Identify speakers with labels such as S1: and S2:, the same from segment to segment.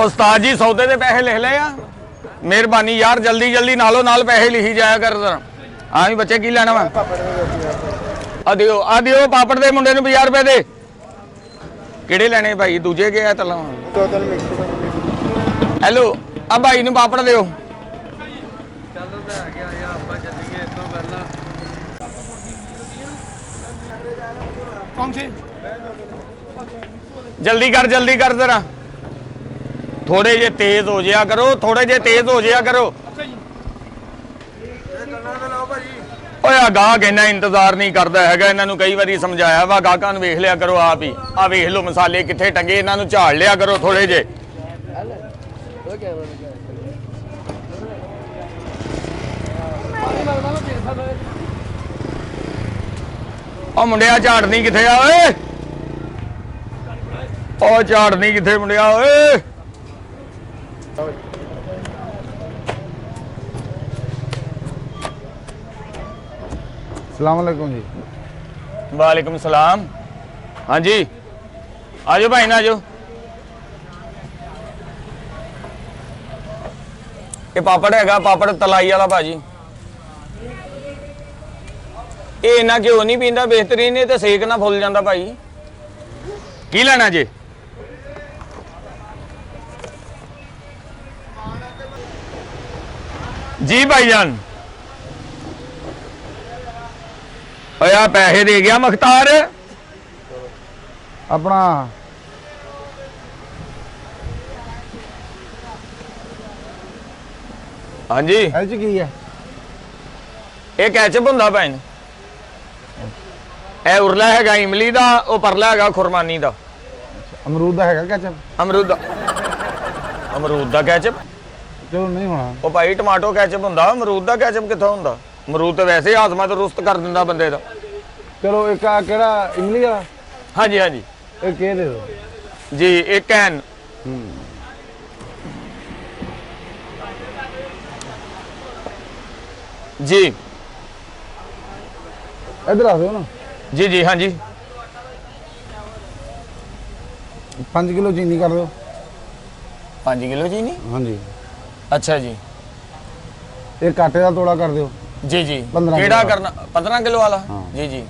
S1: उस्ताद जी सौदे के पैसे लिख ले मेहरबानी यार, जल्दी जल्दी नालों नाल पैसे लिखी जाया कर। हाँ भी बच्चे की लेना वा आ दियो पापड़ दे मुंडे नूं 50 रुपए दे। किहड़े लेने भाई? दूजे के तला। हेलो आ भाई नूं पापड़ दियो। जल्दी कर जरा, थोड़े जे तेज हो जाया करो, थोड़े जे तेज हो जाया करो। गाहक इन्ना इंतजार नहीं करता है, इन्हों कई बार समझाया वा, गाहकां नूं वेख लिया करो आप ही। आ वेख लो मसाले कित्थे टंगे, इन्हों झाड़ लिया करो थोड़े जे। ओ मुंडिया झाड़नी कित्थे आ ओए? ओ झाड़नी कित्थे मुंडिया ओए?
S2: अस्सलामुअलैकुम जी।
S1: वालेकुम सलाम। हाँ जी आजो भाई ना आजो। ये पापड़ है, पापड़ तलाई वाला भाजी। ये इन्ना घ्यो नहीं पींदा, बेहतरीन है तो सेक ना फुल जाता भाई। की लेना जी? जी भाईजान ओया पैसे दे गया मुख्तार
S2: अपना।
S1: हाँ जी
S2: की है
S1: ये कैचअप होंदा भैन, ए उरला है इमली दा, ओ परला है खुरमानी दा।
S2: अमरूद का है कैचअप?
S1: अमरूद दा कैचअप
S2: चलो नहीं होना।
S1: ओ भाई टमाटो कैचअप होंदा, अमरूद दा कैचअप कित्थों होंदा? अमरूद तो वैसे हाजमा तो रुस्त कर दिंदा बंदे दा।
S2: चलो एक केड़ा इमली वाला?
S1: हाँ जी हाँ जी
S2: एक दे दो
S1: जी, एक कैन। जी
S2: इधर आ दो ना।
S1: जी जी हाँ जी
S2: 5 किलो चीनी कर दो।
S1: 5 किलो चीनी?
S2: हाँ जी।
S1: अच्छा जी
S2: एक आटे का तोड़ा कर दो।
S1: जी जी
S2: 15
S1: केड़ा
S2: किलो
S1: करना? 15 किलो वाला?
S2: हाँ।
S1: जी जी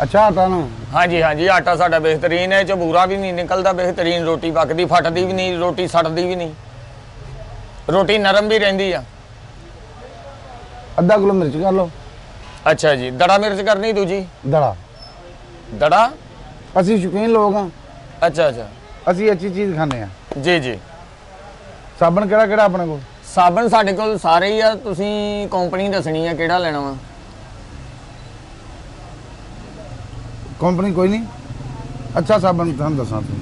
S2: अच्छा आटा ना?
S1: हाँ जी आटा साडा बेहतरीन है, चबूरा भी नहीं निकलता, बेहतरीन रोटी पकदी, फटदी भी नहीं, रोटी सड़दी भी नहीं, रोटी नरम भी रहिंदी आ।
S2: आधा किलो मिर्च कर लो।
S1: अच्छा जी दड़ा मिर्च करनी दूजी?
S2: दड़ा
S1: दड़ा
S2: असी शौकीन लोग हाँ।
S1: अच्छा अच्छा
S2: असी अच्छी चीज़ खाने हैं।
S1: जी जी
S2: साबन केड़ा केड़ा अपने को?
S1: साबन साडे कोल सारे ही आ, तुसीं कंपनी दसनी है केड़ा लेना वा?
S2: कंपनी कोई नहीं, अच्छा साबन तुहानूं दसां तुम।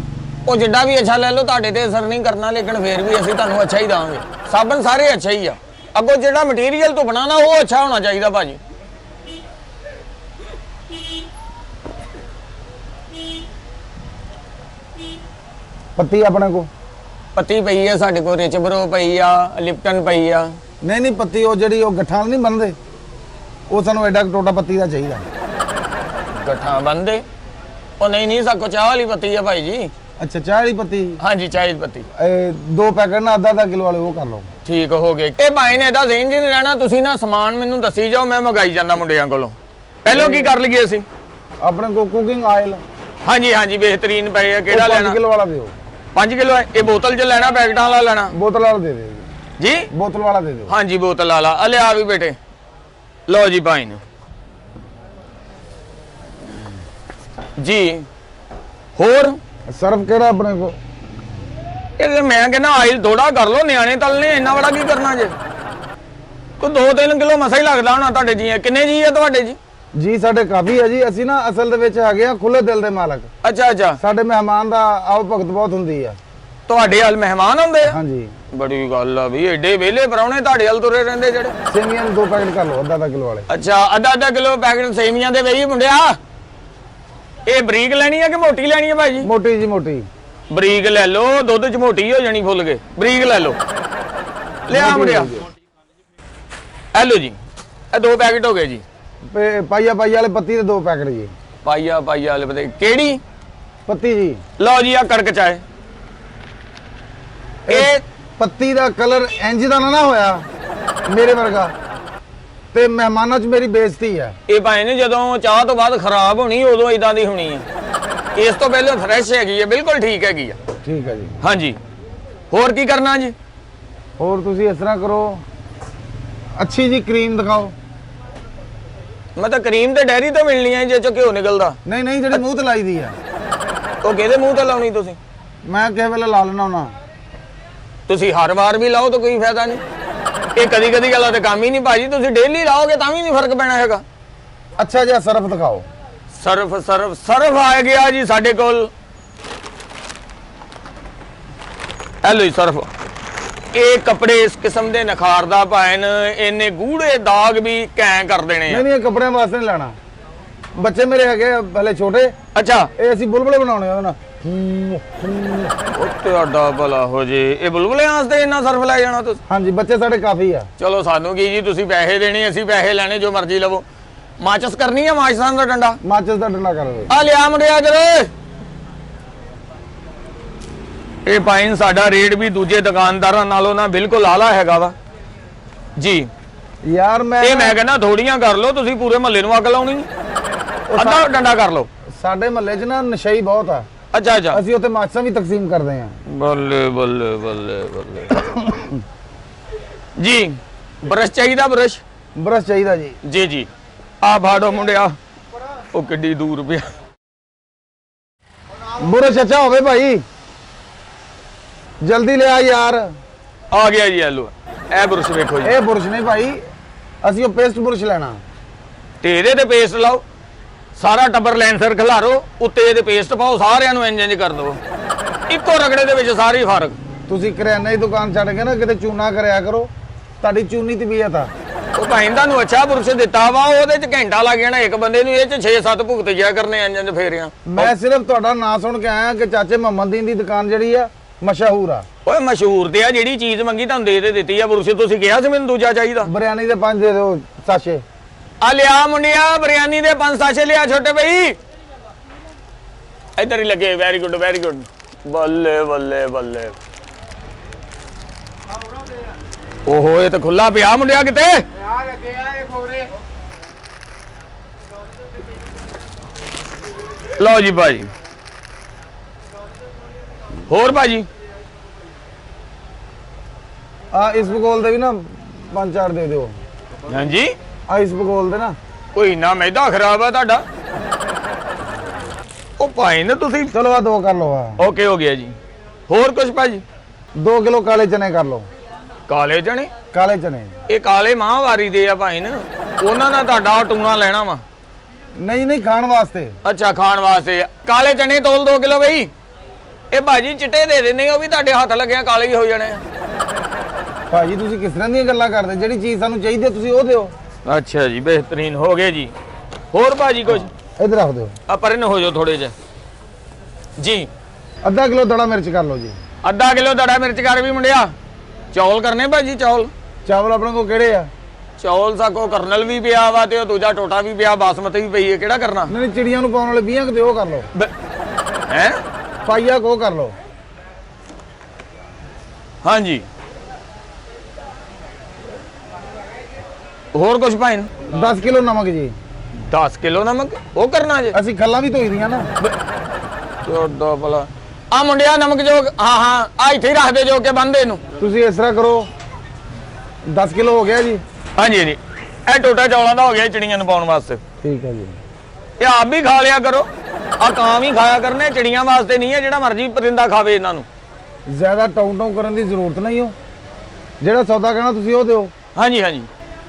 S1: ਉਹ ਜਿੱਡਾ ਵੀ ਅੱਛਾ ਲੈ ਲਓ ਤੁਹਾਡੇ ਤੇ ਅਸਰ ਨਹੀਂ ਕਰਨਾ, ਲੇਕਿਨ ਫੇਰ ਵੀ ਅਸੀਂ ਤੁਹਾਨੂੰ ਅੱਛਾ ਹੀ ਦਾਂਗੇ। ਸਾਬਣ ਸਾਰੇ ਅੱਛਾ ਹੀ ਆ, ਅੱਗੋਂ ਜਿਹੜਾ ਮਟੀਰੀਅਲ ਤੋਂ ਬਣਾਣਾ ਉਹ ਅੱਛਾ ਹੋਣਾ ਚਾਹੀਦਾ ਭਾਜੀ।
S2: पत्ती अपने को?
S1: ਪੱਤੀ ਪਈ ਆ ਸਾਡੇ ਕੋਲ, ਰਿਚ ਬਰੋ ਪਈ ਆ, ਲਿਪਟਨ ਪਈ ਆ।
S2: नहीं नहीं पत्ती वो जड़ी वो गट्ठा नहीं बनते, वो सानू एडा टोटा पत्ती का चाहिए।
S1: ਗੱਠਾਂ ਬੰਦੇ ਉਹ ਨਹੀਂ ਸਾਕੋ ਚਾਹ ਵਾਲੀ ਪੱਤੀ ਆ ਭਾਈ ਜੀ।
S2: अच्छा चाय वाली पत्ती?
S1: हाँ जी चाय पत्ती
S2: 2 पैकेट ना आधा किलो वाले वो कर लो।
S1: ठीक हो गए। ਇਹ ਭਾਈ ਨੇ ਇਹਦਾ ਜ਼ਹਿਨ ਨਹੀਂ ਰਹਿਣਾ, ਤੁਸੀਂ ਨਾ ਸਮਾਨ ਮੈਨੂੰ ਦੱਸੀ ਜਾਓ, ਮੈਂ ਮੰਗਾਈ ਜਾਂਦਾ ਮੁੰਡਿਆਂ ਕੋਲੋਂ। ਪਹਿਲਾਂ ਕੀ ਕਰ ਲਈਏ ਅਸੀਂ?
S2: अपने को कुकिंग ऑयल?
S1: हाँ जी बेहतरीन पए आ, केड़ा लेना?
S2: 5 किलो वाला दो।
S1: 5 किलो है ये बोतल च लेना, पैकेटां वाला लेना?
S2: बोतल वाला दे दे
S1: जी,
S2: बोतल वाला दे दो।
S1: हाँ जी बोतल वाला अले आ भी बेटे लो जी भाई ने जी। होर
S2: सर्फ केड़ा अपने को?
S1: ये मैं कहना आइल थोड़ा कर लो, न्याणे तलने इन्ना बड़ा की करना जे? तो 2-3 किलो मसा ही लगता होना तुहाडे जी। किन्ने जी है तुहाडे जी?
S2: जी साडे काफी है जी, असी ना असल दे विच हैगे आ खुले दिल दे मालक।
S1: अच्छा अच्छा
S2: साडे मेहमान दा आओ भगत बहुत हुंदी है।
S1: तुहाडे हल मेहमान आउंदे आ?
S2: हाँ जी
S1: बड़ी गल आ भी, एडे वेले परौणे तुहाडे हल तुरे रहिंदे जेड़े।
S2: सेवियां 2 पैकेट कर लो, आधा किलो वाले।
S1: अच्छा आधा किलो पैकेट सेवियां दे वही मुंडिया। ये बरीक लेनी है कि मोटी लेनी है भाई जी?
S2: मोटी जी मोटी।
S1: ਬਰੀਕ ਲੈ ਲਓ, ਦੁੱਧ ਚ ਮੋਟੀ ਹੋ ਜਾਣੀ ਫੁੱਲ ਕੇ, ਬਰੀਕ ਲੈ ਲਓ। ਲਿਆ ਮੁੰਡਿਆ, ਇਹ ਲਓ ਜੀ, ਇਹ 2 ਪੈਕਟ ਹੋ ਗਏ ਜੀ।
S2: ਪਾਈਆ ਵਾਲੇ ਪੱਤੀ ਦੇ 2 ਪੈਕਟ ਜੀ।
S1: ਪਾਈਆ ਵਾਲੇ ਪਤਾ ਕਿਹੜੀ
S2: ਪੱਤੀ ਜੀ?
S1: ਲਓ ਜੀ, ਆ ਕੜਕ ਚਾਏ।
S2: ਇਹ ਪੱਤੀ ਦਾ ਕਲਰ ਇੰਜ ਦਾ ਨਾ ਹੋਇਆ ਮੇਰੇ ਵਰਗਾ, ਤੇ ਮਹਿਮਾਨਾਂ 'ਚ ਮੇਰੀ ਬੇਇੱਜ਼ਤੀ ਹੈ।
S1: ਇਹ ਭਾਈ ਨੇ ਜਦੋਂ ਚਾਹ ਤੋਂ ਬਾਅਦ ਖਰਾਬ ਹੋਣੀ ਉਦੋਂ ਇਦਾਂ ਦੀ ਹੋਣੀ ਹੈ। ਇਸ ਤੋਂ ਪਹਿਲਾਂ ਫਰੈਸ਼ ਹੈਗੀ ਹੈ, ਬਿਲਕੁਲ ਠੀਕ ਹੈਗੀ ਆ।
S2: ਠੀਕ ਹੈ ਜੀ।
S1: ਹਾਂਜੀ, ਹੋਰ ਕੀ ਕਰਨਾ ਜੀ?
S2: ਹੋਰ ਤੁਸੀਂ ਇਸ ਤਰ੍ਹਾਂ ਕਰੋ, ਅੱਛੀ ਜੀ ਕਰੀਮ ਦਿਖਾਓ।
S1: ਮੈਂ ਤਾਂ ਕਰੀਮ ਤੇ ਡੈਰੀ ਤੋਂ ਮਿਲਣੀ ਹੈ ਜੇ ਚੋਂ ਘਿਓ ਨਿਕਲਦਾ।
S2: ਨਹੀਂ ਜਿਹੜੀ ਮੂੰਹ ਤੇ ਲਾਈ ਦੀ ਆ।
S1: ਉਹ ਕਿਹਦੇ ਮੂੰਹ ਤੇ ਲਾਉਣੀ ਤੁਸੀਂ?
S2: ਮੈਂ ਕਿਸੇ ਵੇਲੇ ਲਾ ਲੈਣਾ ਹੁਣਾ।
S1: ਤੁਸੀਂ ਹਰ ਵਾਰ ਵੀ ਲਾਓ ਤਾਂ ਕੋਈ ਫਾਇਦਾ ਨਹੀਂ। ਇਹ ਕਦੀ ਕਦੀ ਗੱਲਾਂ ਤੇ ਕੰਮ ਹੀ ਨਹੀਂ ਭਾਜੀ, ਤੁਸੀਂ ਡੇਲੀ ਲਾਓਗੇ ਤਾਂ ਵੀ ਨਹੀਂ ਫਰਕ ਪੈਣਾ ਹੈਗਾ।
S2: ਅੱਛਾ ਜਿਹਾ ਸਰਫ ਦਿਖਾਓ।
S1: ਸਰਫ ਆ ਗਿਆ ਜੀ ਸਾਡੇ ਕੋਲ। ਹੈਲੋ ਜੀ ਸਰਫ। ਇਹ ਕੱਪੜੇ ਇਸ ਕਿਸਮ ਦੇ ਨਖਾਰਦਾ ਭਾਣ, ਇਹਨੇ ਗੂੜੇ ਦਾਗ ਵੀ ਕੈਂ ਕਰ ਦੇਣੇ ਆ।
S2: ਨਹੀਂ ਇਹ ਕੱਪੜਿਆਂ ਵਾਸਤੇ ਨਹੀਂ ਲੈਣਾ। ਬੱਚੇ ਮੇਰੇ ਹੈਗੇ ਹਲੇ ਛੋਟੇ।
S1: ਅੱਛਾ,
S2: ਇਹ ਅਸੀਂ ਬੁਲਬੁਲੇ ਬਣਾਉਣੇ ਆ ਉਹਨਾਂ।
S1: ਉਹ ਤੁਹਾਡਾ ਭਲਾ ਹੋ ਜੇ। ਇਹ ਬੁਲਬੁਲਿਆਂ ਵਾਸਤੇ ਇੰਨਾ ਸਰਫ ਲੈ ਜਾਣਾ ਤੁਸੀਂ?
S2: ਹਾਂਜੀ, ਬੱਚੇ ਸਾਡੇ ਕਾਫੀ ਆ।
S1: ਚਲੋ ਸਾਨੂੰ ਕੀ ਜੀ, ਤੁਸੀਂ ਪੈਸੇ ਦੇਣੇ, ਅਸੀਂ ਪੈਸੇ ਲੈਣੇ, ਜੋ ਮਰਜ਼ੀ ਲਵੋ। ਮਾਚਸ ਕਰਨੀ ਆ? ਮਾਚਸਾਂ ਦਾ ਡੰਡਾ?
S2: ਮਾਚਸ ਦਾ ਡੰਡਾ ਕਰ ਦਿਓ।
S1: ਆ ਲਿਆ ਮੁੰਡਿਆ ਜਰੇ। ਇਹ ਪਾਈਨ ਸਾਡਾ ਰੇਟ ਵੀ ਦੂਜੇ ਦੁਕਾਨਦਾਰਾਂ ਨਾਲੋਂ ਨਾ ਬਿਲਕੁਲ ਆਲਾ ਹੈਗਾ ਵਾ ਜੀ।
S2: ਯਾਰ
S1: ਇਹ ਮੈਂ ਕਹਿੰਦਾ ਥੋੜੀਆਂ ਕਰ ਲਓ, ਤੁਸੀਂ ਪੂਰੇ ਮਹੱਲੇ ਨੂੰ ਅੱਗ ਲਾਉਣੀ। ਅੱਧਾ ਡੰਡਾ ਕਰ ਲਓ।
S2: ਸਾਡੇ ਮਹੱਲੇ 'ਚ ਨਾ ਨਸ਼ਈ ਬਹੁਤ ਆ।
S1: ਅੱਛਾ
S2: ਅਸੀਂ ਉੱਥੇ ਮਾਚਸਾਂ ਵੀ ਤਕਸੀਮ ਕਰਦੇ ਆ।
S1: ਬੱਲੇ ਬੱਲੇ ਬੱਲੇ ਬੱਲੇ ਜੀ। ਬਰਸ਼ ਚਾਹੀਦਾ? ਬਰਸ਼
S2: ਚਾਹੀਦਾ ਜੀ।
S1: ਜੀ। ਆ ਫਾੜੋ ਮੁੰਡਿਆ। ਉਹ ਕਿੱਡੀ ਦੂਰ ਪਿਆ।
S2: ਬੁਰਸ਼ ਅੱਛਾ ਹੋਵੇ ਭਾਈ, ਜਲਦੀ ਲਿਆ ਯਾਰ।
S1: ਆ ਗਿਆ ਜੀ। ਲੋ ਇਹ ਬੁਰਸ਼ ਵੇਖੋ ਜੀ।
S2: ਇਹ ਬੁਰਸ਼ ਨਹੀਂ ਭਾਈ, ਅਸੀਂ ਉਹ ਪੇਸਟ ਬੁਰਸ਼ ਲੈਣਾ।
S1: ਤੇ ਇਹਦੇ ਤੇ ਪੇਸਟ ਲਾਓ, ਸਾਰਾ ਟੱਬਰ ਲੈਂਸਰ ਖਿਲਾਰੋ, ਉੱਤੇ ਇਹਦੇ ਪੇਸਟ ਪਾਓ, ਸਾਰਿਆਂ ਨੂੰ ਇੰਜ ਕਰ ਦਿਓ। ਇੱਕੋ ਰਗੜੇ ਦੇ ਵਿੱਚ ਸਾਰੇ ਫਰਕ।
S2: ਤੁਸੀਂ ਕਰਿਆਨੇ ਦੀ ਦੁਕਾਨ ਛੱਡ ਕੇ ਨਾ ਕਿਤੇ ਚੂਨਾ ਕਰਿਆ ਕਰੋ, ਤੁਹਾਡੀ ਚੂਨੀ ਤਬੀਅਤ ਆ।
S1: ਉਹ ਭਾਈ ਤੁਹਾਨੂੰ ਅੱਛਾ ਬੁਰਸ਼ ਦਿੱਤਾ ਵਾ, ਉਹਦੇ ਚ ਘੰਟਾ ਲੱਗ ਜਾਣਾ ਇੱਕ ਬੰਦੇ ਨੂੰ, ਇਹ ਚ 6-7 ਭੁਗਤ ਜਿਆ ਕਰਨੇ ਇੰਜ ਫੇਰਿਆਂ।
S2: ਮੈਂ ਸਿਰਫ ਤੁਹਾਡਾ ਨਾਂ ਸੁਣ ਕੇ ਆਇਆ ਕਿ ਚਾਚੇ ਮੁਹੰਮਦ ਦੀਨ ਦੀ ਦੁਕਾਨ ਜਿਹੜੀ ਆ ਮਸ਼ਹੂਰ ਆ।
S1: ਓਏ ਮਸ਼ਹੂਰ ਤੇ ਆ, ਜਿਹੜੀ ਚੀਜ਼ ਮੰਗੀ ਤੁਹਾਨੂੰ ਦੇ ਦਿੱਤੀ ਆ ਬੁਰਸ਼। ਤੁਸੀਂ ਕਿਹਾ ਸੀ ਮੈਨੂੰ ਦੂਜਾ ਚਾਹੀਦਾ।
S2: ਬਿਰਿਆਨੀ ਦੇ 5 ਦੇ ਦਿਓ ਸਾਸ਼ੇ।
S1: ਆ ਲਿਆ ਮੁੰਡਿਆ, ਬਿਰਿਆਨੀ ਦੇ 5 ਸਾਸ਼ੇ ਲਿਆ ਛੋਟੇ ਬਈ। ਇੱਧਰ ਹੀ ਲੱਗੇ। ਵੈਰੀ ਗੁੱਡ ਬੱਲੇ ਬੱਲੇ ਬੱਲੇ। ਓਹੋ, ਇਹ ਤਾਂ ਖੁੱਲਾ ਪਿਆ ਮੁੰਡਿਆ ਕਿਤੇ। ਲਓ ਜੀ ਭਾਜੀ। ਹੋਰ ਭਾਜੀ?
S2: ਆ ਇਸ ਬਗੋਲ ਦੇ ਵੀ ਨਾ 5-4 ਦੇ ਦਿਓ।
S1: ਹਾਂਜੀ,
S2: ਆ ਇਸ ਬਗੋਲ ਦੇ ਨਾ।
S1: ਕੋਈ ਨਾ ਮੈਦਾ ਖਰਾਬ ਆ ਤੁਹਾਡਾ। ਉਹ ਭਾਈ ਨੇ ਤੁਸੀਂ।
S2: ਚਲੋ ਆ 2 ਕਰ ਲਓ। ਆ
S1: ਓਕੇ ਹੋ ਗਿਆ ਜੀ। ਹੋਰ ਕੁਝ ਭਾਜੀ?
S2: 2 ਕਿਲੋ ਕਾਲੇ ਚਨੇ ਕਰ ਲਓ।
S1: ਕਾਲੇ ਚਣੇ?
S2: ਕਾਲੇ ਚਨੇ
S1: ਇਹ ਕਾਲੇ ਮਾਹਵਾਰੀ ਦੇ ਆ ਭਾਈ ਨੇ, ਉਹਨਾਂ ਦਾ ਤੁਹਾਡਾ ਟੂਣਾ ਲੈਣਾ ਵਾ?
S2: ਨਹੀਂ ਖਾਣ ਵਾਸਤੇ।
S1: ਅੱਛਾ, ਖਾਣ ਵਾਸਤੇ। ਕਾਲੇ ਚਨੇ ਤੋਲ 2 ਕਿਲੋ ਬਈ। ਇਹ ਭਾਜੀ ਚਿੱਟੇ ਦੇ ਦਿੰਦੇ, ਉਹ ਵੀ ਤੁਹਾਡੇ ਹੱਥ ਲੱਗਿਆ ਕਾਲੇ ਹੀ ਹੋ ਜਾਣੇ ਆ।
S2: ਭਾਜੀ ਤੁਸੀਂ ਕਿਸ ਤਰ੍ਹਾਂ ਦੀਆਂ ਗੱਲਾਂ ਕਰਦੇ? ਜਿਹੜੀ ਚੀਜ਼ ਸਾਨੂੰ ਚਾਹੀਦੀ ਤੁਸੀਂ ਉਹ ਦਿਓ।
S1: ਅੱਛਾ ਜੀ, ਬਿਹਤਰੀਨ ਹੋ ਗਏ ਜੀ। ਹੋਰ ਭਾਜੀ ਕੁਝ?
S2: ਇੱਧਰ ਰੱਖ ਦਿਓ।
S1: ਆ ਪਰੇ ਨੂੰ ਹੋ ਜਾਓ ਥੋੜੇ ਜਿਹੇ ਜੀ।
S2: ਅੱਧਾ ਕਿਲੋ ਦੜਾ ਮਿਰਚ ਕਰ ਲਓ ਜੀ।
S1: ਅੱਧਾ ਕਿਲੋ ਦੜਾ ਮਿਰਚ ਕਰ ਵੀ ਮੁੰਡਿਆ। ਚੌਲ ਕਰਨੇ ਭਾਜੀ?
S2: ਚਾਵਲ ਆਪਣੇ ਕੋਲ ਕਿਹੜੇ ਆ?
S1: ਚੌਲ ਸਾਕੋ ਕਰਨਲ ਵੀ ਪਿਆ ਵਾ ਤੇ ਉਹ ਦੂਜਾ ਟੋਟਾ ਵੀ ਪਿਆ, ਬਾਸਮਤੀ ਵੀ ਪਈ ਹੈ। ਕਿਹੜਾ ਕਰਨਾ?
S2: ਨਹੀਂ ਚਿੜੀਆਂ ਨੂੰ ਪਾਉਣ ਵਾਲੇ 20 ਕਿਤੇ ਉਹ ਕਰ ਲਓ।
S1: ਹੈ
S2: ਪਾਈਆ ਕੋ ਕਰ ਲਓ।
S1: ਹਾਂਜੀ। ਹੋਰ ਕੁਝ ਭਾਈ?
S2: 10 ਕਿਲੋ ਨਮਕ ਜੀ।
S1: 10 ਕਿਲੋ ਨਮਕ? ਉਹ ਕਰਨਾ ਜੇ?
S2: ਅਸੀਂ ਖੱਲਾਂ ਵੀ ਧੋਈ ਦੀਆਂ ਨਾ।
S1: ਤੁਹਾਡਾ ਭਲਾ। ਆ ਮੁੰਡਿਆ ਨਮਕ ਜੋ। ਹਾਂ ਆ ਇੱਥੇ ਹੀ ਰੱਖ ਦੇ ਜੋ ਕੇ ਬੰਦੇ ਇਹਨੂੰ।
S2: ਤੁਸੀਂ ਇਸ ਤਰ੍ਹਾਂ ਕਰੋ, 10 ਕਿਲੋ ਹੋ ਗਿਆ ਜੀ।
S1: ਹਾਂਜੀ। ਇਹ ਟੋਟਾ ਚੌਲਾਂ ਦਾ ਹੋ ਗਿਆ ਚਿੜੀਆਂ ਨੂੰ ਪਾਉਣ ਵਾਸਤੇ।
S2: ਠੀਕ ਹੈ ਜੀ।
S1: ਇਹ ਆਪ ਵੀ ਖਾ ਲਿਆ ਕਰੋ। ਆ ਕਾਂ ਵੀ ਖਾਇਆ ਕਰਨੇ, ਚਿੜੀਆਂ ਵਾਸਤੇ ਨਹੀਂ ਹੈ। ਜਿਹੜਾ ਮਰਜ਼ੀ ਪਰਿੰਦਾ ਖਾਵੇ ਇਹਨਾਂ ਨੂੰ।
S2: ਜ਼ਿਆਦਾ ਟਾਉਂ ਕਰਨ ਦੀ ਜ਼ਰੂਰਤ ਨਹੀਂ ਹੋ। ਜਿਹੜਾ ਸੌਦਾ ਕਹਿਣਾ ਤੁਸੀਂ ਉਹ ਦਿਓ।
S1: ਹਾਂਜੀ।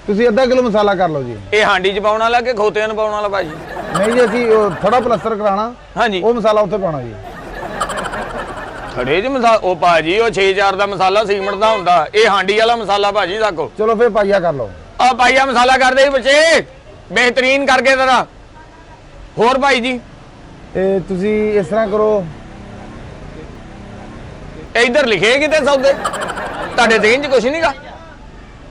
S2: ਤੁਸੀਂ ਅੱਧਾ ਕਿਲੋ ਮਸਾਲਾ ਕਰ ਲਓ ਜੀ।
S1: ਇਹ ਹਾਂਡੀ 'ਚ ਪਾਉਣ ਵਾਲਾ ਕਿ ਖੋਤਿਆਂ ਨੂੰ ਪਾਉਣ ਵਾਲਾ ਭਾਜੀ?
S2: ਨਹੀਂ ਜੀ, ਅਸੀਂ ਥੋੜਾ ਪਲਸਤਰ ਕਰਾਣਾ।
S1: ਹਾਂਜੀ।
S2: ਉਹ ਮਸਾਲਾ ਉੱਥੇ ਪਾਉਣਾ ਜੀ।
S1: ਖੜੇ 'ਚ ਮਸਾਲਾ? ਉਹ ਭਾਜੀ ਉਹ 6-4 ਦਾ ਮਸਾਲਾ ਸੀਮਟ ਦਾ ਹੁੰਦਾ। ਇਹ ਹਾਂਡੀ ਵਾਲਾ ਮਸਾਲਾ ਭਾਜੀ ਸਾਕੋ।
S2: ਚਲੋ ਫਿਰ ਪਾਈਆ ਕਰ ਲਓ।
S1: ਆ ਪਾਈਆ ਮਸਾਲਾ ਕਰਦੇ ਹੀ ਬੱਚੇ, ਬਿਹਤਰੀਨ ਕਰਕੇ ਜ਼ਰਾ। ਹੋਰ ਭਾਈ ਜੀ?
S2: ਇਹ ਤੁਸੀਂ ਇਸ ਤਰ੍ਹਾਂ ਕਰੋ,
S1: ਇੱਧਰ ਲਿਖੇ ਕਿਤੇ ਸੌਦੇ ਤੁਹਾਡੇ ਦੇਣ 'ਚ ਕੁਛ ਨਹੀਂਗਾ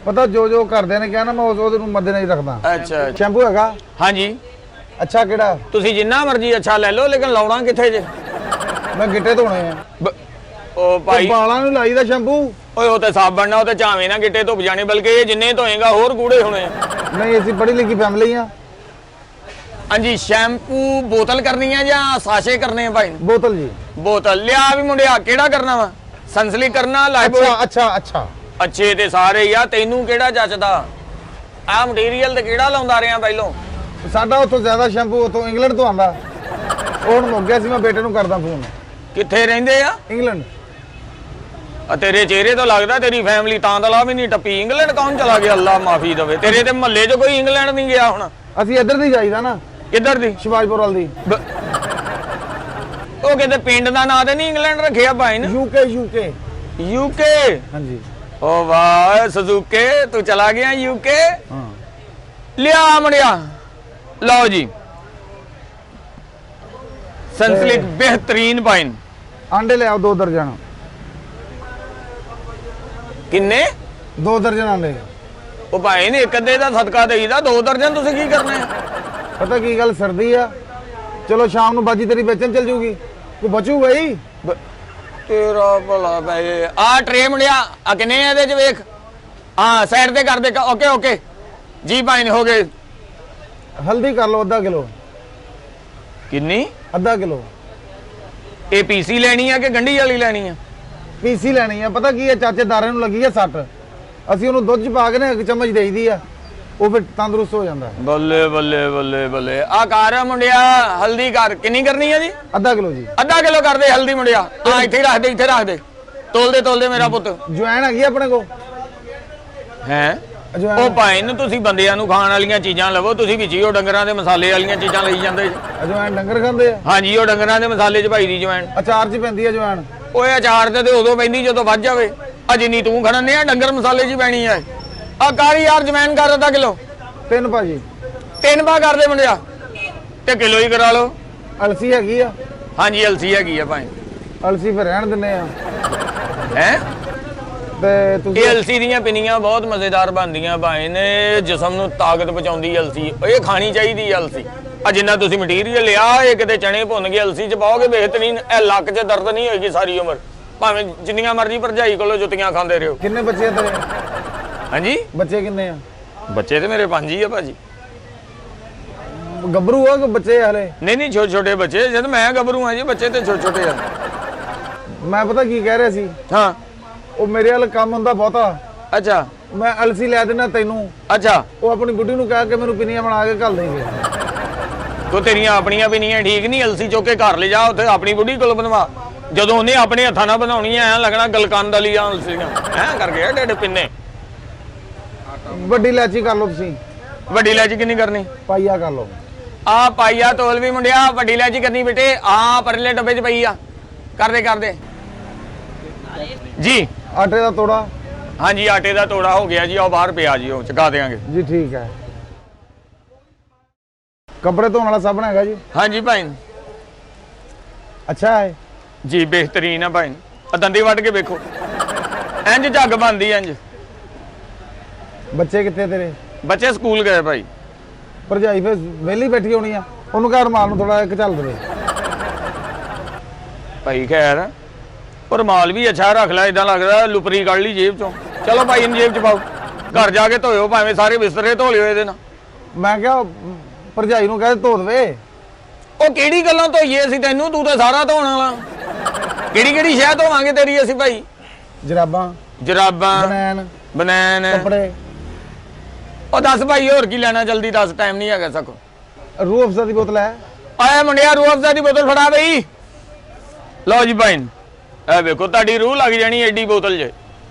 S2: ਪਤਾ ਜੋ ਘਰਦਿਆਂ ਨੇ ਕਿਹਾ ਨਾ ਮੈਂ ਉਹਦੇ ਨੂੰ ਮੱਦੇ ਨਹੀਂ ਰੱਖਦਾ।
S1: ਅੱਛਾ
S2: ਸ਼ੈਂਪੂ ਹੈਗਾ?
S1: ਹਾਂਜੀ
S2: ਅੱਛਾ ਕਿਹੜਾ?
S1: ਤੁਸੀਂ ਜਿੰਨਾ ਮਰਜ਼ੀ ਅੱਛਾ ਲੈ ਲਓ ਲੇਕਿਨ ਲਾਉਣਾ ਕਿੱਥੇ ਜੇ?
S2: ਮੈਂ ਗਿੱਟੇ ਧੋਣੇ ਆ।
S1: ਉਹ ਭਾਈ
S2: ਵਾਲਾਂ ਨੂੰ ਲਾਈਦਾ ਸ਼ੈਂਪੂ?
S1: ਓਏ ਉਹ ਤੇ ਸਾਬਣ ਨਾਲ ਉਹ ਤੇ ਚਾਵੇਂ ਨਾ ਗਿੱਟੇ ਧੁੱਪ ਜਾਣੇ ਬਲਕਿ ਇਹ ਜਿੰਨੇ ਧੋਏਗਾ ਹੋਰ ਗੂੜੇ ਹੋਣੇ।
S2: ਨਹੀਂ ਅਸੀਂ ਪੜ੍ਹੀ ਲਿਖੀ ਫੈਮਿਲੀ ਆ।
S1: ਹਾਂਜੀ ਸ਼ੈਂਪੂ ਬੋਤਲ ਕਰਨੀ ਆ ਜਾਂ ਸਾਸ਼ੇ ਕਰਨੇ ਆ ਭਾਈ?
S2: ਬੋਤਲ ਜੀ।
S1: ਬੋਤਲ ਲਿਆ ਵੀ ਮੁੰਡਿਆ ਕਿਹੜਾ ਕਰਨਾ ਵਾ? ਸਨਸਲਿਕ ਕਰਨਾ ਲਾਈਫ
S2: ਅੱਛਾ
S1: ਅੱਛੇ ਤੇ ਸਾਰੇ ਹੀ ਆ ਤੈਨੂੰ ਕਿਹੜਾ ਜੱਚਦਾ? ਆਹ ਮਟੀਰੀਅਲ ਤੇ ਕਿਹੜਾ ਲਾਉਂਦਾ ਰਿਆਂ ਪਹਿਲੋਂ?
S2: ਸਾਡਾ ਉੱਥੋਂ ਜ਼ਿਆਦਾ ਸ਼ੈਂਪੂ ਉੱਥੋਂ ਇੰਗਲੈਂਡ ਤੋਂ ਆਂਦਾ। ਉਹ ਹੁਣ ਮੁੱਕ ਗਿਆ ਸੀ, ਮੈਂ ਬੇਟੇ ਨੂੰ ਕਰਦਾ ਫੋਨ।
S1: ਕਿੱਥੇ ਰਹਿੰਦੇ ਆ?
S2: ਇੰਗਲੈਂਡ।
S1: ਆ ਤੇਰੇ ਚਿਹਰੇ ਤੋਂ ਲੱਗਦਾ ਤੇਰੀ ਫੈਮਿਲੀ ਤਾਂ ਦਲਾ ਵੀ ਨਹੀਂ ਟੱਪੀ। ਇੰਗਲੈਂਡ ਕੌਣ ਚਲਾ ਗਿਆ? ਅੱਲਾ ਮਾਫੀ ਦੇਵੇ। ਤੇਰੇ ਤੇ ਮਹੱਲੇ 'ਚ ਕੋਈ ਇੰਗਲੈਂਡ ਨਹੀਂ ਗਿਆ ਹੁਣ।
S2: ਅਸੀਂ ਇੱਧਰ ਦੀ ਜਾਈਦਾ ਨਾ।
S1: ਕਿੱਧਰ ਦੀ?
S2: ਸ਼ਿਵਾਜਪੁਰ ਵਾਲ ਦੀ।
S1: ਉਹ ਕਿਤੇ ਪਿੰਡ ਦਾ ਨਾਂ ਤੇ ਨਹੀਂ ਇੰਗਲੈਂਡ ਰੱਖਿਆ ਭਾਈ ਨੇ? ਯੂਕੇ।
S2: ਹਾਂਜੀ।
S1: ਓ ਵਾਹ ਸੁਜ਼ੂਕੇ ਤੂੰ ਚਲਾ ਗਿਆ ਯੂਕੇ?
S2: ਹਾਂ।
S1: ਲਿਆ ਮੁੰਡਿਆ ਲਓ ਜੀ ਸਨਸਲਿਕ ਬਿਹਤਰੀਨ ਪਾਈਨ।
S2: ਆਂਡੇ ਲੈ ਆਓ 2 ਦਰਜਨ।
S1: ਕਿੰਨੇ?
S2: 2 ਦਰਜਨ ਆਂਡੇ।
S1: ਉਹ ਭਾਈ ਨੇ ਇੱਕ ਅੱਧੇ ਦਾ ਸਦਕਾ ਦੇਈਦਾ 2 ਦਰਜਨ ਤੁਸੀਂ ਕੀ ਕਰਨਾ ਹੈ?
S2: ਪਤਾ ਕੀ ਗੱਲ, ਸਰਦੀ ਆ। ਚਲੋ ਸ਼ਾਮ ਨੂੰ ਬਾਜੀ ਤੇਰੀ ਵੇਚਣ ਚੱਲ ਜੂਗੀ, ਕੋਈ ਬਚੂਗਾ ਹੀ।
S1: ਤੇਰਾ ਭਲਾ ਬਈ ਆ ਟਰੇ ਮੁੰਡਿਆ ਆ ਕਿੰਨੇ ਇਹਦੇ 'ਚ ਵੇਖ। ਹਾਂ ਸਾਈਡ ਤੇ ਕਰ ਦੇ। ਓਕੇ ਜੀ ਭਾਈ ਹੋ ਗਏ।
S2: ਹਲਦੀ ਕਰ ਲਓ ਅੱਧਾ ਕਿਲੋ।
S1: ਕਿੰਨੀ?
S2: ਅੱਧਾ ਕਿਲੋ।
S1: ਇਹ ਪੀਸੀ ਲੈਣੀ ਆ ਕਿ ਗੰਢੀ ਵਾਲੀ ਲੈਣੀ ਆ?
S2: ਪੀਸੀ ਲੈਣੀ ਆ। ਪਤਾ ਕੀ ਹੈ, ਚਾਚੇ ਦਾਰੇ ਨੂੰ ਲੱਗੀ ਆ ਸੱਟ, ਅਸੀਂ ਉਹਨੂੰ ਦੁੱਧ 'ਚ ਪਾ ਕੇ ਨਾ 1 ਚਮਚ ਦੇਈਦੀ ਆ, ਉਹ ਫਿਰ ਤੰਦਰੁਸਤ ਹੋ ਜਾਂਦਾ।
S1: ਬੱਲੇ ਆ ਕਰ ਮੁੰਡਿਆ ਹਲਦੀ ਕਰ। ਕਿੰਨੀ ਕਰਨੀ ਆ ਜੀ?
S2: ਅੱਧਾ ਕਿਲੋ ਜੀ।
S1: ਅੱਧਾ ਕਿਲੋ ਕਰ ਦੇ ਹਲਦੀ ਮੁੰਡਿਆ। ਆ ਇੱਥੇ ਰੱਖ ਦੇ ਤੋਲ ਦੇ ਮੇਰਾ ਪੁੱਤ।
S2: ਜਵੈਣ ਹੈਗੀ ਆਪਣੇ ਕੋਲ?
S1: ਹੈ ਉਹ ਭਾਈ ਨੂੰ ਤੁਸੀਂ ਬੰਦਿਆਂ ਨੂੰ ਖਾਣ ਵਾਲੀਆਂ ਚੀਜ਼ਾਂ ਲਵੋ, ਤੁਸੀਂ ਵਿੱਚ ਹੀ ਉਹ ਡੰਗਰਾਂ ਦੇ ਮਸਾਲੇ ਵਾਲੀਆਂ ਚੀਜ਼ਾਂ ਲਈ ਜਾਂਦੇ।
S2: ਅਜਵਾਇਣ ਡੰਗਰ ਖਾਂਦੇ ਆ?
S1: ਹਾਂਜੀ ਉਹ ਡੰਗਰਾਂ ਦੇ ਮਸਾਲੇ 'ਚ ਭਾਈ ਦੀ ਜਵੈਣ
S2: ਅਚਾਰ 'ਚ ਪੈਂਦੀ ਆ ਜਵੈਣ?
S1: ਓਏ ਅਚਾਰ ਤੇ ਉਦੋਂ ਪੈਂਦੀ ਜਦੋਂ ਵੱਜ ਜਾਵੇ। ਅਜੇ ਨਹੀਂ ਤੂੰ ਖੜਨੇ ਆ ਡੰਗਰ ਮਸਾਲੇ 'ਚ ਹੀ ਪੈਣੀ ਆ। ਆ ਕਰ ਯਾਰ ਜਵੈਣ ਕਰ ਅੱਧਾ ਕਿਲੋ।
S2: 3 ਭਾਜੀ।
S1: 3 ਪਾ ਕਰ ਦੇ ਮੁੰਡਿਆ ਤੇ ਕਿਲੋ ਹੀ ਕਰਾ ਲਓ।
S2: ਅਲਸੀ ਹੈਗੀ ਆ?
S1: ਹਾਂਜੀ ਅਲਸੀ ਹੈਗੀ ਆ ਭਾਈ।
S2: ਅਲਸੀ ਫਿਰ ਰਹਿਣ ਦਿੰਨੇ ਆ।
S1: ਹੈ
S2: ਤੇ ਤੁਸੀਂ
S1: ਇਹ ਅਲਸੀ ਦੀਆਂ ਪਿੰਨੀਆਂ ਬਹੁਤ ਮਜ਼ੇਦਾਰ ਬਣਦੀਆਂ ਭਾਈ ਨੇ, ਜਿਸਮ ਨੂੰ ਤਾਕਤ ਪਹੁੰਚਾਉਂਦੀ ਅਲਸੀ। ਇਹ ਖਾਣੀ ਚਾਹੀਦੀ ਅਲਸੀ। ਆ ਜਿੰਨਾ ਤੁਸੀਂ ਮਟੀਰੀਅਲ ਲਿਆ ਇਹ ਕਿਤੇ ਚਣੇ ਭੁੰਨ ਕੇ ਅਲਸੀ 'ਚ ਪਾਓਗੇ ਬਿਹਤਰੀਨ। ਇਹ ਲੱਕ 'ਚ ਦਰਦ ਨਹੀਂ ਹੋਏਗੀ ਸਾਰੀ ਉਮਰ, ਭਾਵੇਂ ਜਿੰਨੀਆਂ ਮਰਜ਼ੀ ਭਰਜਾਈ ਕੋਲੋਂ ਜੁੱਤੀਆਂ ਖਾਂਦੇ ਰਹੋ।
S2: ਕਿੰਨੇ ਬੱਚੇ ਆ ਤੇਰੇ?
S1: ਹਾਂਜੀ
S2: ਬੱਚੇ ਕਿੰਨੇ ਆ?
S1: ਬੱਚੇ ਤੇ ਮੇਰੇ 5 ਹੀ ਆ ਭਾਜੀ।
S2: ਗੱਭਰੂ ਆ ਕਿ ਬੱਚੇ ਹਲੇ?
S1: ਨਹੀਂ ਛੋਟੇ ਬੱਚੇ। ਜਦ ਮੈਂ ਗੱਭਰੂ ਆ ਜੀ, ਬੱਚੇ ਤੇ ਛੋਟੇ ਆ।
S2: ਮੈਂ ਪਤਾ ਕੀ ਕਹਿ ਰਿਹਾ ਸੀ,
S1: ਹਾਂ
S2: ਉਹ ਮੇਰੇ ਵੱਲ ਕੰਮ ਹੁੰਦਾ ਬਹੁਤਾ।
S1: ਅੱਛਾ
S2: ਮੈਂ ਅਲਸੀ ਲੈ ਦੇਣਾ ਤੈਨੂੰ,
S1: ਅੱਛਾ
S2: ਉਹ ਆਪਣੀ ਬੁੱਢੀ ਨੂੰ ਕਹਿ ਕੇ ਮੈਨੂੰ ਪਿੰਨੀਆਂ ਬਣਾ ਕੇ ਘੱਲ ਦੇਂਗੇ।
S1: ਤੋ ਤੇਰੀਆਂ ਆਪਣੀਆਂ ਪਿੰਨੀਆਂ ਠੀਕ ਨਹੀਂ? ਅਲਸੀ ਚੁੱਕ ਕੇ ਘਰ ਲੈ ਜਾ, ਉੱਥੇ ਆਪਣੀ ਬੁੱਢੀ ਕੋਲ ਬਣਵਾ। ਜਦੋਂ ਉਹਨੇ ਆਪਣੇ ਹੱਥਾਂ ਨਾਲ ਬਣਾਉਣੀਆਂ ਐ ਲੱਗਣਾ ਗਲਕੰਦ ਵਾਲੀਆਂ ਅਲਸੀਆਂ ਐ ਕਰਕੇ ਡੇਢ ਪਿੰਨੇ।
S2: ਵੱਡੀ ਇਲਾਚੀ ਕਰ ਲਓ ਤੁਸੀਂ।
S1: ਵੱਡੀ ਇਲਾਚੀ ਕਿੰਨੀ ਕਰਨੀ?
S2: ਪਾਈਆ ਕਰ ਲਓ।
S1: ਆ ਪਾਈਆ ਤੋਲ ਵੀ ਮੁੰਡਿਆ। ਵੱਡੀ ਇਲਾਚੀ ਕਰਨੀ ਬੇਟੇ ਆ ਪਰਲੇ ਡੱਬੇ 'ਚ ਪਈ ਆ। ਕਰਦੇ ਜੀ।
S2: ਆਟੇ ਦਾ ਤੋੜਾ?
S1: ਹਾਂਜੀ ਆਟੇ ਦਾ ਤੋੜਾ ਹੋ ਗਿਆ ਜੀ, ਉਹ ਬਾਹਰ ਪਿਆ ਜੀ, ਉਹ ਚੁਕਾ ਦੇਾਂਗੇ
S2: ਜੀ। ਠੀਕ ਹੈ। ਕੱਪੜੇ ਧੋਣ ਵਾਲਾ ਸਾਬਣ ਹੈਗਾ ਜੀ?
S1: ਹਾਂਜੀ ਭਾਈ।
S2: ਅੱਛਾ ਹੈ
S1: ਜੀ ਬਿਹਤਰੀਨ ਆ ਭਾਈ। ਆ ਦੰਦੀ ਵੱਢ ਕੇ ਵੇਖੋ ਇੰਜ ਝੱਗ ਬਣਦੀ ਇੰਜ।
S2: ਬੱਚੇ ਕਿੱਥੇ ਤੇਰੇ?
S1: ਬੱਚੇ ਸਕੂਲ ਗਏ ਭਾਈ।
S2: ਭਰਜਾਈ ਫਿਰ ਵਿਹਲੀ ਬੈਠੀ ਹੋਣੀ ਆ, ਉਹਨੂੰ ਘਰ ਮਾਲ ਨੂੰ ਥੋੜਾ ਇੱਕ ਚੱਲ ਦੇਵੇ
S1: ਭਾਈ। ਖੈਰ ਪਰ ਮਾਲ ਵੀ ਅੱਛਾ ਰੱਖ ਲੈ, ਇਦਾਂ ਲੱਗਦਾ ਲੁਪਰੀ ਕੱਢ ਲਈ ਜੇਬ ਚੋਂ। ਚਲੋ ਭਾਈ ਇਹਨੂੰ ਜੇਬ 'ਚ ਪਾਓ, ਘਰ ਜਾ ਕੇ ਧੋਇਓ, ਭਾਵੇਂ ਸਾਰੇ ਬਿਸਤਰੇ ਧੋ ਲਿਓ ਇਹਦੇ ਨਾਲ।
S2: ਮੈਂ ਕਿਹਾ ਭਰਜਾਈ ਨੂੰ ਕਹਿ ਧੋ ਦੇਵੇ।
S1: ਉਹ ਕਿਹੜੀ ਗੱਲਾਂ ਧੋਈਏ ਅਸੀਂ ਤੈਨੂੰ? ਤੂੰ ਤਾਂ ਸਾਰਾ ਧੋਣ ਵਾਲਾ। ਕਿਹੜੀ ਸ਼ਹਿ ਧੋਵਾਂਗੇ ਤੇਰੀ ਅਸੀਂ ਭਾਈ?
S2: ਜਰਾਬਾਂ
S1: ਬਨੈਨ
S2: ਕੱਪੜੇ।
S1: ਉਹ ਦੱਸ ਭਾਈ ਹੋਰ ਕੀ ਲੈਣਾ? ਜਲਦੀ ਦੱਸ, ਟਾਈਮ ਨਹੀਂ ਹੈਗਾ ਸਕੋ।
S2: ਰੂਹ ਅਫਜ਼ਾ ਦੀ ਬੋਤਲ ਹੈ?
S1: ਆਇਆ ਮੁੰਡਿਆ ਰੂਹ ਅਫਜ਼ਾ ਦੀ ਬੋਤਲ ਫੜਾ ਬਈ। ਲਓ ਜੀ ਭਾਈ ਇਹ ਵੇਖੋ ਤੁਹਾਡੀ ਰੂਹ ਲੱਗ ਜਾਣੀ ਐਡੀ ਬੋਤਲ 'ਚ।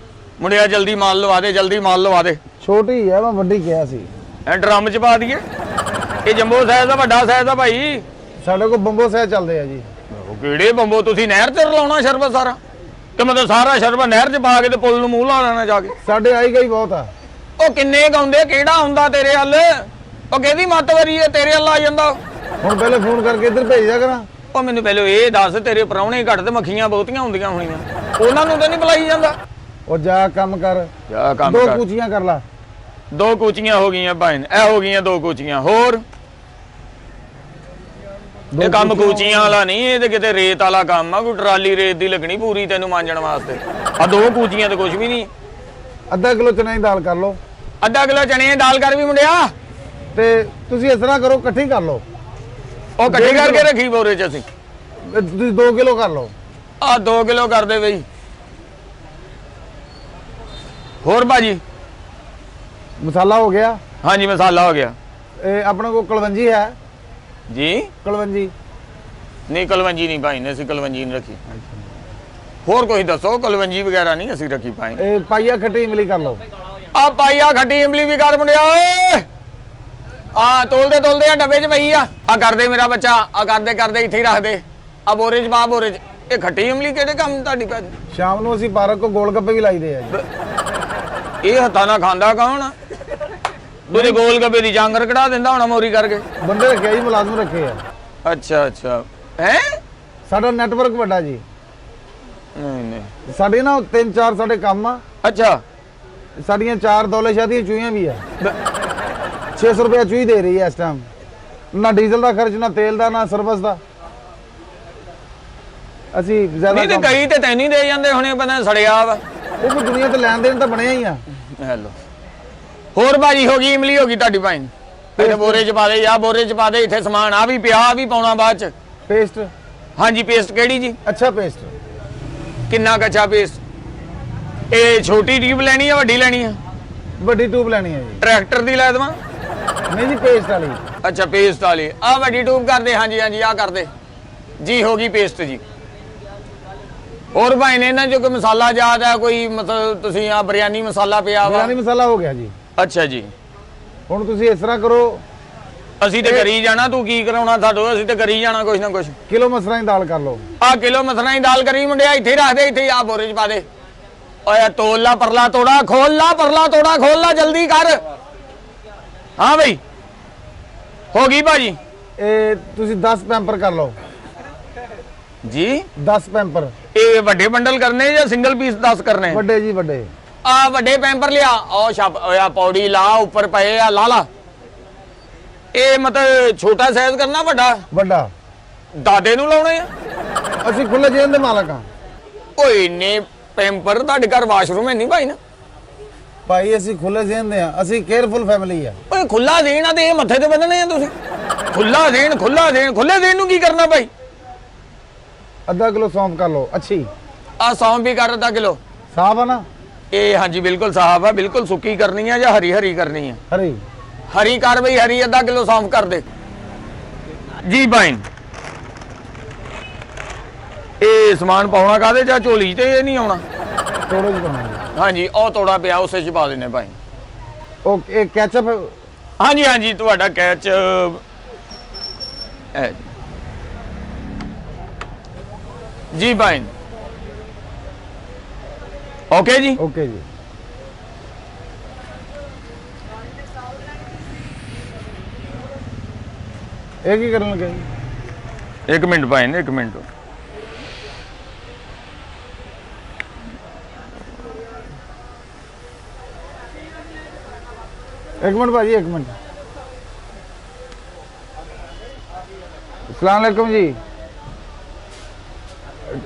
S1: ਮੁੰਡਿਆ ਜਲਦੀ ਮਾਲ ਲਵਾ ਦੇ। ਛੋਟੀ
S2: ਹੈ, ਮੈਂ ਵੱਡੀ ਕਿਹਾ ਸੀ।
S1: ਐ ਡਰਮ 'ਚ ਪਾ ਦਈਏ? ਇਹ ਜੰਬੋ ਸਾਈਜ਼ ਦਾ ਵੱਡਾ ਸਾਈਜ਼ ਦਾ ਭਾਈ।
S2: ਸਾਡੇ ਕੋਲ ਬੰਬੋ ਸਾਈਜ਼ ਚੱਲਦੇ ਆ ਜੀ।
S1: ਉਹ ਕਿਹੜੇ ਬੰਬੋ? ਤੁਸੀਂ ਨਹਿਰ 'ਚ ਰਲਾਉਣਾ ਸ਼ਰਬਤ ਸਾਰਾ? ਤੇ ਮਤਲਬ ਸਾਰਾ ਸ਼ਰਬਤ ਨਹਿਰ 'ਚ ਪਾ ਕੇ ਤੇ ਪੁੱਲ ਨੂੰ ਮੂੰਹ ਲਾ ਲੈਣਾ ਜਾ ਕੇ?
S2: ਸਾਡੇ ਆਈ ਗਈ ਬਹੁਤ ਆ।
S1: ਉਹ ਕਿੰਨੇ ਗਾਉਂਦੇ, ਕਿਹੜਾ ਹੁੰਦਾ ਤੇਰੇ ਹੱਲ? ਉਹ ਕਿਹਦੀ ਮੱਤ ਵਰੀ ਹੈ ਤੇਰੇ ਹੱਲ ਆ ਜਾਂਦਾ?
S2: ਹੁਣ ਪਹਿਲੇ ਫੋਨ ਕਰਕੇ ਇੱਧਰ ਭੇਜ ਦਿਆ ਕਰਾਂ।
S1: ਉਹ ਮੈਨੂੰ ਪਹਿਲਾਂ ਇਹ ਦੱਸ, ਤੇਰੇ ਪ੍ਰਾਹੁਣੇ ਘੱਟ ਤੇ ਮੱਖੀਆਂ ਬਹੁਤੀਆਂ ਹੁੰਦੀਆਂ ਹੋਣੀਆਂ, ਉਹਨਾਂ ਨੂੰ ਤਾਂ ਨਹੀਂ ਬੁਲਾਈ ਜਾਂਦਾ?
S2: ਉਹ ਜਾ ਕੰਮ ਕਰ,
S1: ਜਾ ਕੰਮ
S2: ਦੋ
S1: ਕਰ।
S2: ਕੂਚੀਆਂ ਕਰ ਲਾ।
S1: 2 ਕੂਚੀਆਂ ਹੋ ਗਈਆਂ ਭਾਈ, ਇਹ ਹੋ ਗਈਆਂ 2 ਕੂਚੀਆਂ। ਹੋਰ ਇਹ ਕੰਮ ਕੂਚੀਆਂ ਵਾਲਾ ਨਹੀਂ, ਇਹ ਤੇ ਕਿਤੇ ਰੇਤ ਵਾਲਾ ਕੰਮ ਆ, ਕੋਈ ਟਰਾਲੀ ਰੇਤ ਦੀ ਲੱਗਣੀ ਪੂਰੀ ਤੈਨੂੰ ਮਾਂਜਣ ਵਾਸਤੇ। ਆ 2 ਕੂਚੀਆਂ ਤੇ ਕੁਝ ਵੀ ਨਹੀਂ।
S2: ਅੱਧਾ ਕਿਲੋ ਚਨੇ ਦੀ ਦਾਲ ਕਰ ਲਓ।
S1: ਅੱਧਾ ਕਿਲੋ ਚਣੇ ਦੀ ਦਾਲ ਕਰ ਵੀ ਮੁੰਡਿਆ।
S2: ਤੇ ਤੁਸੀਂ ਇਸ ਤਰ੍ਹਾਂ ਕਰੋ, ਇਕੱਠੀ ਕਰ ਲਓ।
S1: ਉਹ ਇਕੱਠੀ ਕਰਕੇ ਰੱਖੀ ਬੋਰੇ 'ਚ। ਅਸੀਂ
S2: ਤੁਸੀਂ 2 ਕਿਲੋ ਕਰ ਲਓ।
S1: ਆ 2 ਕਿਲੋ ਕਰ ਦੇ ਬਈ। ਹੋਰ ਭਾਜੀ?
S2: ਮਸਾਲਾ ਹੋ ਗਿਆ?
S1: ਹਾਂਜੀ ਮਸਾਲਾ ਹੋ ਗਿਆ।
S2: ਇਹ ਆਪਣੇ ਕੋਲ ਕਲਵੰਜੀ ਹੈ
S1: ਜੀ?
S2: ਕਲਵੰਜੀ
S1: ਨਹੀਂ ਕਲਵੰਜੀ ਨਹੀਂ ਭਾਈ ਨੇ, ਅਸੀਂ ਕਲਵੰਜੀ ਨਹੀਂ ਰੱਖੀ। ਹੋਰ ਕੋਈ ਦੱਸੋ, ਕਲਵੰਜੀ ਵਗੈਰਾ ਨਹੀਂ ਅਸੀਂ ਰੱਖੀ ਭਾਈ।
S2: ਇਹ ਪਾਈਆ ਖੱਟੀ ਇਮਲੀ ਕਰ ਲਓ।
S1: ਆ ਪਾਈਆ ਖੱਟੀ ਇਮਲੀ ਵੀ ਕਰ ਮੁੰਡਿਆ ਓਏ। ਆ ਤੋਲਦੇ ਆ ਡੱਬੇ 'ਚ ਪਈ ਆ ਕਰਦੇ ਮੇਰਾ ਬੱਚਾ, ਆ ਕਰਦੇ ਇੱਥੇ ਹੀ ਰੱਖ ਦੇ। ਆ ਬੋਰੇ 'ਚ ਪਾ, ਬੋਰੇ 'ਚ। ਇਹ ਖੱਟੀ ਇਮਲੀ ਕਿਹੜੇ ਕੰਮ ਤੁਹਾਡੀ ਭੈਣ?
S2: ਸ਼ਾਮ ਨੂੰ ਅਸੀਂ ਪਾਰਕ ਕੋ ਗੋਲ ਗੱਪੇ ਵੀ ਲਾਈਦੇ ਆ ਜੀ।
S1: ਇਹ ਹੱਥਾਂ ਨਾਲ ਖਾਂਦਾ ਕੌਣ ਆ? ਉਹਦੇ ਗੋਲ ਗੱਪੇ ਦੀ ਜਾਂਗਰ ਕਢਾ ਦਿੰਦਾ ਹੋਣਾ ਮੋਰੀ ਕਰਕੇ।
S2: ਬੰਦੇ ਰੱਖਿਆ ਜੀ, ਮੁਲਾਜ਼ਮ ਰੱਖੇ ਆ।
S1: ਅੱਛਾ ਹੈ।
S2: ਸਾਡਾ ਨੈਟਵਰਕ ਵੱਡਾ ਜੀ।
S1: ਨਹੀਂ
S2: ਸਾਡੇ ਨਾ 3-4 ਸਾਡੇ ਕੰਮ ਆ।
S1: ਅੱਛਾ।
S2: ਸਾਡੀਆਂ 4 ਦੌਲਤ ਦੀਆਂ ਚੂਹੀਆਂ ਵੀ ਆ। 600 ਰੁਪਏ ਚੂਹੀ ਦੇ ਰਹੀ ਹੈ ਇਸ ਟਾਈਮ। ਨਾ ਡੀਜ਼ਲ ਦਾ ਖਰਚ, ਨਾ ਤੇਲ ਦਾ, ਨਾ ਸਰਵਿਸ ਦਾ। ਅਸੀਂ ਜ਼ਿਆਦਾ
S1: ਨਹੀਂ ਤੇ ਕਈ ਤੇ ਤੈਨੂੰ ਦੇ ਜਾਂਦੇ ਹੁਣੇ, ਪਤਾ ਸੜਿਆ ਵਾ।
S2: ਉਹ ਕੋਈ ਦੁਨੀਆ ਤੇ ਲੈਣ ਦੇਣ ਤਾਂ ਬਣਿਆ ਹੀ ਆ।
S1: ਹੈਲੋ। ਹੋਰ ਭਾਜੀ ਹੋ ਗਈ ਇਮਲੀ ਹੋ ਗਈ ਤੁਹਾਡੀ ਭਾਈ? ਇਹਦੇ ਬੋਰੇ 'ਚ ਪਾ ਦੇ ਜਾਂ ਬੋਰੇ 'ਚ ਪਾ ਦੇ। ਇੱਥੇ ਸਮਾਨ ਆ ਵੀ ਪਿਆ, ਆ ਵੀ ਪਾਉਣਾ ਬਾਅਦ 'ਚ।
S2: ਪੇਸਟ?
S1: ਹਾਂਜੀ ਪੇਸਟ ਕਿਹੜੀ ਜੀ?
S2: ਅੱਛਾ ਪੇਸਟ
S1: ਕਿੰਨਾ ਕੱਚਾ ਪੇਸਟ? ਇਹ ਛੋਟੀ ਟਿਊਬ ਲੈਣੀ ਆ ਵੱਡੀ ਲੈਣੀ ਆ?
S2: ਵੱਡੀ ਟਿਊਬ ਲੈਣੀ ਹੈ ਜੀ।
S1: ਟਰੈਕਟਰ ਦੀ ਲੈ ਦੇਵਾਂ?
S2: ਨਹੀਂ ਜੀ, ਪੇਸਟ ਵਾਲੀ।
S1: ਅੱਛਾ ਪੇਸਟ ਵਾਲੀ। ਆ ਵੱਡੀ ਟਿਊਬ ਕਰ ਦੇ। ਹਾਂਜੀ ਆ ਕਰ ਦੇ ਜੀ। ਹੋ ਗਈ ਪੇਸਟ ਜੀ। ਹੋਰ ਭਾਈ ਨੇ ਇਹਨਾਂ 'ਚ ਕੋਈ ਮਸਾਲਾ ਯਾਦ ਹੈ ਕੋਈ? ਮਤਲਬ ਤੁਸੀਂ ਆ ਬਿਰਿਆਨੀ ਮਸਾਲਾ ਪਿਆ ਵਾ?
S2: ਬਿਰਿਆਨੀ ਮਸਾਲਾ ਹੋ ਗਿਆ ਜੀ।
S1: ਅੱਛਾ ਜੀ।
S2: ਹੁਣ ਤੁਸੀਂ ਇਸ ਤਰ੍ਹਾਂ ਕਰੋ,
S1: ਅਸੀਂ ਤੇ ਕਰੀ ਜਾਣਾ, ਤੂੰ ਕੀ ਕਰਾਉਣਾ ਸਾਡੋ? ਅਸੀਂ ਤੇ ਕਰੀ ਜਾਣਾ ਕੁਛ ਨਾ ਕੁਛ।
S2: ਕਿਲੋ ਮਸਰਾਂ ਦੀ ਦਾਲ ਕਰ ਲਓ।
S1: ਆ ਕਿਲੋ ਮਸਰਾਂ ਦੀ ਦਾਲ ਕਰੀ ਮੁੰਡਿਆ, ਇੱਥੇ ਹੀ ਰੱਖ ਦੇ, ਇੱਥੇ ਆ ਬੋਰੇ 'ਚ ਪਾ ਦੇ। ਓਏ ਤੋਲ ਲਾ ਪਰਲਾ ਤੋੜਾ, ਖੋਲ ਲਾ ਪਰਲਾ ਤੋੜਾ, ਖੋਲ ਲਾ ਜਲਦੀ ਕਰ। ਹਾਂ ਬਈ ਹੋ ਗਈ ਭਾਜੀ।
S2: ਇਹ ਤੁਸੀਂ 10 ਪੈਂਪਰ ਕਰ ਲਓ
S1: ਜੀ।
S2: 10 ਪੈਂਪਰ।
S1: ਇਹ ਵੱਡੇ ਬੰਡਲ ਕਰਨੇ ਜਾਂ ਸਿੰਗਲ ਪੀਸ 10 ਕਰਨੇ?
S2: ਵੱਡੇ ਜੀ ਵੱਡੇ।
S1: ਆ ਵੱਡੇ ਪੈਂਪਰ ਲਿਆ। ਉਹ ਛਾਪ ਹੋਇਆ ਪੌੜੀ ਲਾ, ਉੱਪਰ ਪਏ ਆ ਲਾ। ਇਹ ਮਤਲਬ ਛੋਟਾ ਸਾਈਜ਼ ਕਰਨਾ ਵੱਡਾ?
S2: ਵੱਡਾ।
S1: ਦਾਦੇ ਨੂੰ ਲਾਉਣੇ ਆ?
S2: ਅਸੀਂ ਖੁੱਲੇ ਜੇਨ ਦੇ ਮਾਲਕ ਆ।
S1: ਓਏ ਨੇ ਪੈਂਪਰ ਤੁਹਾਡੇ ਘਰ ਵਾਸ਼ਰੂਮ ਹੈ ਨਹੀਂ ਭਾਈ ਨਾ?
S2: ਭਾਈ ਅਸੀਂ ਖੁੱਲੇ ਜੇਨ ਦੇ ਆ, ਅਸੀਂ ਕੇਅਰਫੁਲ ਫੈਮਿਲੀ ਆ।
S1: ਓਏ ਖੁੱਲਾ ਦੇਣ ਆ ਤੇ ਇਹ ਮੱਥੇ ਤੇ ਬੰਨਣੇ ਆ ਤੁਸੀਂ? ਖੁੱਲੇ ਦੇਣ ਨੂੰ ਕੀ ਕਰਨਾ ਭਾਈ?
S2: ਅੱਧਾ ਕਿਲੋ ਸੌਂਫ ਕਰ ਲਓ ਅੱਛੀ।
S1: ਆ ਸੌਂਫ ਵੀ ਕਰ ਅੱਧਾ ਕਿਲੋ।
S2: ਸਾਫ ਆ ਨਾ?
S1: ਇਹ ਹਾਂਜੀ ਬਿਲਕੁਲ ਸਾਫ ਆ। ਬਿਲਕੁਲ ਸੁੱਕੀ ਕਰਨੀ ਆ ਜਾਂ ਹਰੀ ਕਰਨੀ ਆ?
S2: ਹਰੀ।
S1: ਹਰੀ ਕਰ ਬਈ, ਹਰੀ ਅੱਧਾ ਕਿਲੋ ਸੌਂਫ ਕਰ ਦੇ ਜੀ ਭਾਈ। ਇਹ ਸਮਾਨ ਪਾਉਣਾ ਕਾਹਦੇ ਜਾਂ ਝੋਲੀ 'ਚ? ਇਹ ਨਹੀਂ ਆਉਣਾ?
S2: ਤੋੜੇ ਚ ਪਾਉਣਾ।
S1: ਹਾਂਜੀ ਉਹ ਤੋੜਾ ਪਿਆ, ਉਸੇ 'ਚ ਪਾ ਦੇਣੇ ਭਾਈ।
S2: ਉਹ ਇਹ ਕੈਚਅਪ?
S1: ਹਾਂਜੀ ਤੁਹਾਡਾ ਕੈਚ ਜੀ ਭਾਈ। ਓਕੇ ਜੀ।
S2: ਓਕੇ ਜੀ। ਇਹ ਕੀ ਕਰਨ ਲੱਗੇ ਜੀ?
S1: 1 ਮਿੰਟ ਭਾਈ, 1 ਮਿੰਟ।
S2: एक मिनट भाजी, 1 मिनट। अस्सलाम वालेकुम जी।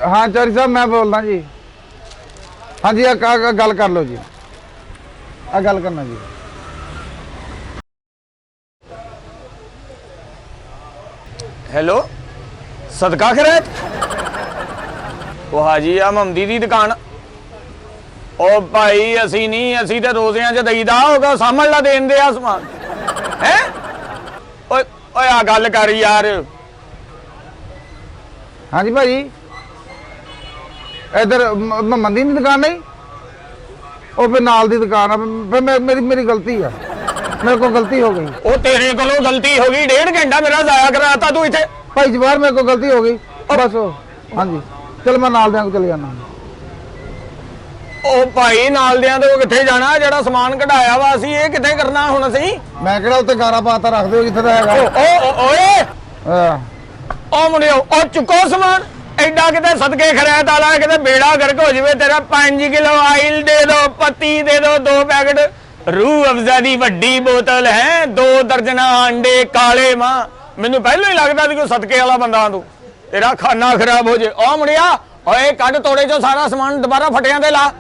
S2: हाँ चौधरी साहब मैं बोलदा जी। हाँ जी गल कर लो जी। आ गल करना जी।
S1: हेलो सदका खैरत। ਉਹ ਹਾਜੀ ਆ ਮਮਦੀ ਦੀ ਦੁਕਾਨ। ਉਹ ਭਾਈ ਅਸੀਂ ਨਹੀਂ, ਅਸੀਂ ਤੇ ਰੋਜ਼ਿਆਂ 'ਚ ਦਈਦਾ ਹੋਗਾ, ਸਮਝ ਲਾ ਦੇਣ ਦੇ ਆ ਸਮਾਨ ਹੈ। ਓਏ ਆ ਗੱਲ ਕਰ ਯਾਰ।
S2: हाँ जी भाजी इधर मंदी की दुकान नहीं? ਉਹ ਫਿਰ ਨਾਲ ਦੀ ਦੁਕਾਨ ਆ। ਫਿਰ ਮੇਰੀ ਗਲਤੀ ਆ, ਮੇਰੇ ਕੋਲ ਗਲਤੀ ਹੋ ਗਈ।
S1: ਉਹ ਤੇਰੇ ਕੋਲੋਂ ਗਲਤੀ ਹੋ ਗਈ, 1.5 ਘੰਟਾ ਮੇਰਾ ਜ਼ਾਇਆ ਕਰਾਤਾ ਤੂੰ ਇੱਥੇ।
S2: ਭਾਈ ਜਵਾਰ ਮੇਰੇ ਕੋਲ ਗਲਤੀ ਹੋ ਗਈ ਬਸ। ਹਾਂਜੀ ਚਲ ਮੈਂ ਨਾਲ ਦਿਆਂ ਕੋ ਚਲੇ ਜਾਣਾ।
S1: ਉਹ ਭਾਈ ਨਾਲ ਦਿਆਂ ਤੋਂ ਕਿੱਥੇ ਜਾਣਾ? ਜਿਹੜਾ ਸਮਾਨ ਕਢਾਇਆ ਵਾ ਅਸੀਂ ਇਹ ਕਿੱਥੇ ਕਰਨਾ ਹੁਣ ਅਸੀਂ?
S2: ਮੈਂ ਕਿਹੜਾ ਉੱਤੇ ਗਾਰਾ ਪਾਤਾ ਰੱਖ ਦਿਓ ਜਿੱਥੇ ਦਾ ਹੈਗਾ।
S1: ਓਏ
S2: ਹਾਂ
S1: ਉਹ ਮੁੰਡਿਓ ਉਹ ਚੁੱਕੋ ਸਮਾਨ ਐਡਾ ਕਿਤੇ ਸਦਕੇ ਖੜਿਆ ਤਾਲਾ ਕਿਤੇ ਬੇੜਾ ਗਰਕ ਹੋ ਜਵੇ ਤੇਰਾ 5 ਕਿਲੋ ਆਇਲ ਦੇ ਦੋ ਪੱਤੀ ਦੇ ਦੋ 2 ਪੈਕਟ ਰੂਹ ਅਫਜ਼ਾ ਦੀ ਵੱਡੀ ਬੋਤਲ ਹੈ 2 ਦਰਜਨਾ ਆਂਡੇ ਕਾਲੇ ਮਾਂ ਮੈਨੂੰ ਪਹਿਲਾਂ ਹੀ ਲੱਗਦਾ ਸੀ ਕੋਈ ਸਦਕੇ ਵਾਲਾ ਬੰਦਾ ਤੂੰ ਤੇਰਾ ਖਾਨਾ ਖਰਾਬ ਹੋ ਜੇ ਉਹ ਮੁੰਡਿਆ ਓਏ ਕੱਢ ਤੋੜੇ ਚੋਂ ਸਾਰਾ ਸਮਾਨ ਦੁਬਾਰਾ ਫਟਿਆਂ ਤੇ ਲਾ